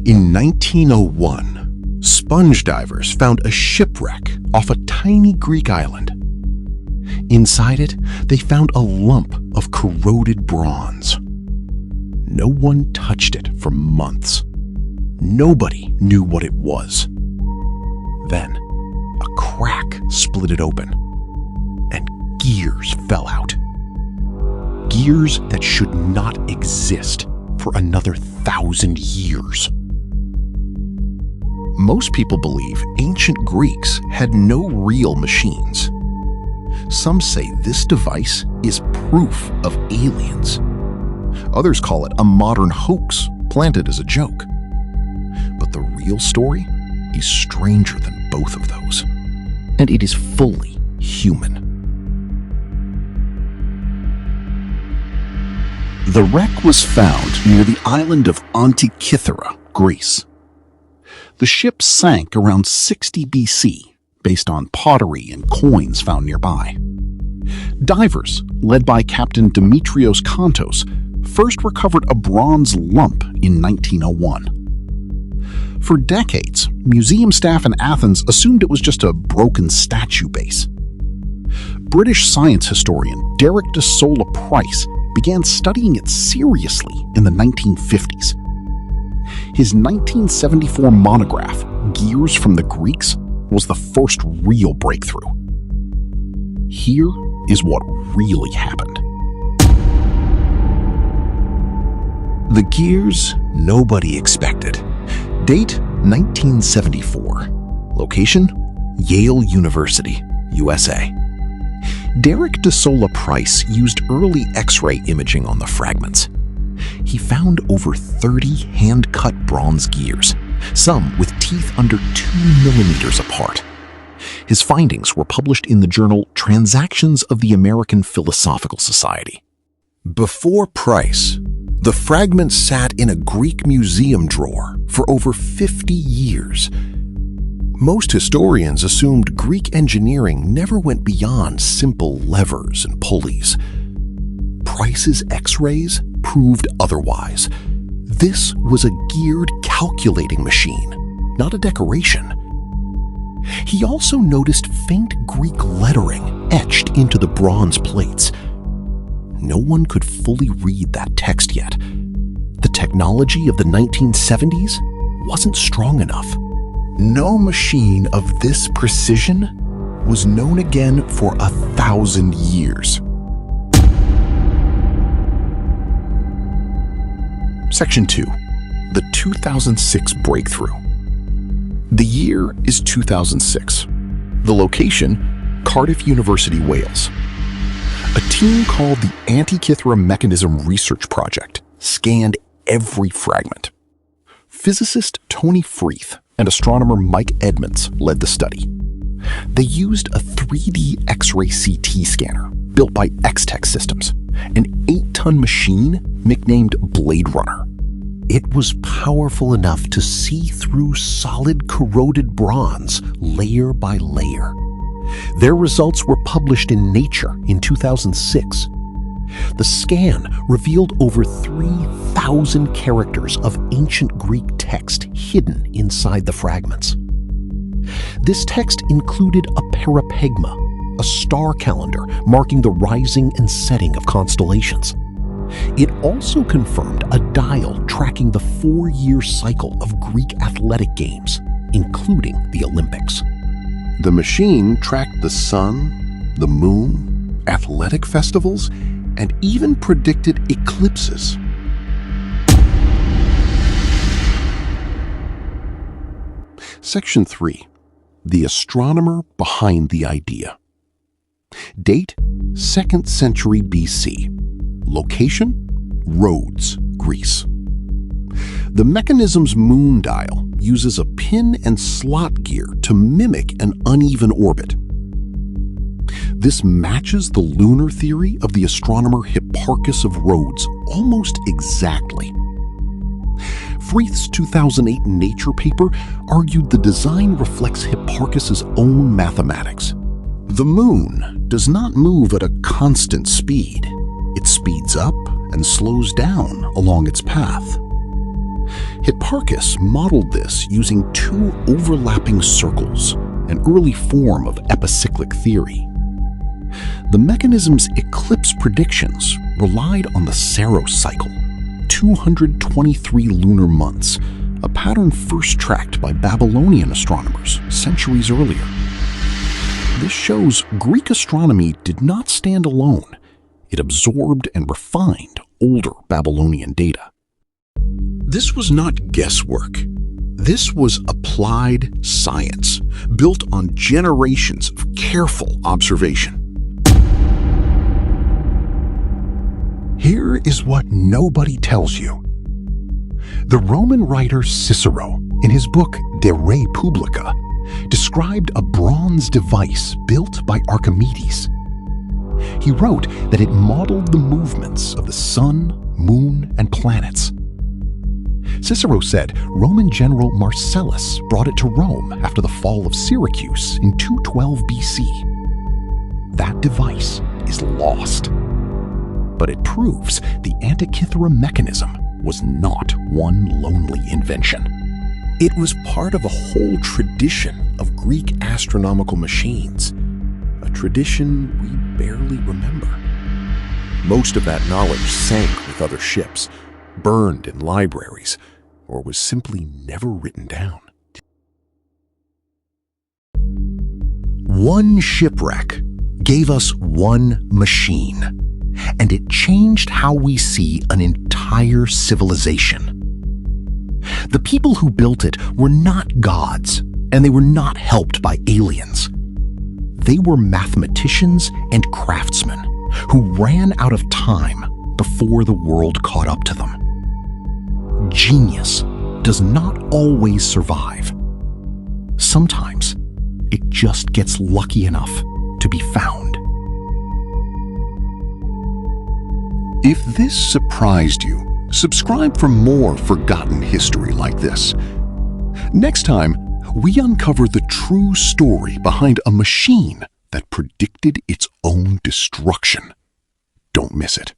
In 1901, sponge divers found a shipwreck off a tiny Greek island. Inside it, they found a lump of corroded bronze. No one touched it for months. Nobody knew what it was. Then, a crack split it open, and gears fell out. Gears that should not exist for another 1,000 years. Most people believe ancient Greeks had no real machines. Some say this device is proof of aliens. Others call it a modern hoax planted as a joke. But the real story is stranger than both of those, and it is fully human. The wreck was found near the island of Antikythera, Greece. The ship sank around 60 BC, based on pottery and coins found nearby. Divers, led by Captain Dimitrios Kontos, first recovered a bronze lump in 1901. For decades, museum staff in Athens assumed it was just a broken statue base. British science historian Derek de Solla Price began studying it seriously in the 1950s. His 1974 monograph, Gears from the Greeks, was the first real breakthrough. Here is what really happened. The gears nobody expected. Date 1974. Location Yale University, USA. Derek de Solla Price used early X-ray imaging on the fragments. He found over 30 hand-cut bronze gears, some with teeth under 2 millimeters apart. His findings were published in the journal Transactions of the American Philosophical Society. Before Price, the fragments sat in a Greek museum drawer for over 50 years. Most historians assumed Greek engineering never went beyond simple levers and pulleys. Price's X-rays proved otherwise. This was a geared calculating machine, not a decoration. He also noticed faint Greek lettering etched into the bronze plates. No one could fully read that text yet. The technology of the 1970s wasn't strong enough. No machine of this precision was known again for 1,000 years. Section 2. The 2006 Breakthrough. The year is 2006. The location, Cardiff University, Wales. A team called the Antikythera Mechanism Research Project scanned every fragment. Physicist Tony Freeth and astronomer Mike Edmonds led the study. They used a 3D X-ray CT scanner built by X-Tech Systems, an 8-ton machine nicknamed Blade Runner. It was powerful enough to see through solid corroded bronze layer by layer. Their results were published in Nature in 2006. The scan revealed over 3,000 characters of ancient Greek text hidden inside the fragments. This text included a parapegma, a star calendar marking the rising and setting of constellations. It also confirmed a dial tracking the 4-year cycle of Greek athletic games, including the Olympics. The machine tracked the sun, the moon, athletic festivals, and even predicted eclipses. Section 3. The astronomer behind the idea. Date, 2nd century BC. Location, Rhodes, Greece. The mechanism's moon dial uses a pin and slot gear to mimic an uneven orbit. This matches the lunar theory of the astronomer Hipparchus of Rhodes almost exactly. Freeth's 2008 Nature paper argued the design reflects Hipparchus's own mathematics. The moon does not move at a constant speed. It speeds up and slows down along its path. Hipparchus modeled this using two overlapping circles, an early form of epicyclic theory. The mechanism's eclipse predictions relied on the Saros cycle, 223 lunar months, a pattern first tracked by Babylonian astronomers centuries earlier. This shows Greek astronomy did not stand alone. It absorbed and refined older Babylonian data. This was not guesswork. This was applied science, built on generations of careful observation. Here is what nobody tells you. The Roman writer Cicero, in his book De Re Publica, described a bronze device built by Archimedes. He wrote that it modeled the movements of the sun, moon, and planets. Cicero said Roman general Marcellus brought it to Rome after the fall of Syracuse in 212 BC. That device is lost. But it proves the Antikythera Mechanism was not one lonely invention. It was part of a whole tradition of Greek astronomical machines, a tradition we barely remember. Most of that knowledge sank with other ships, burned in libraries, or was simply never written down. One shipwreck gave us one machine, and it changed how we see an entire civilization. The people who built it were not gods, and they were not helped by aliens. They were mathematicians and craftsmen who ran out of time before the world caught up to them. Genius does not always survive. Sometimes it just gets lucky enough to be found. If this surprised you, subscribe for more forgotten history like this. Next time, we uncover the true story behind a machine that predicted its own destruction. Don't miss it.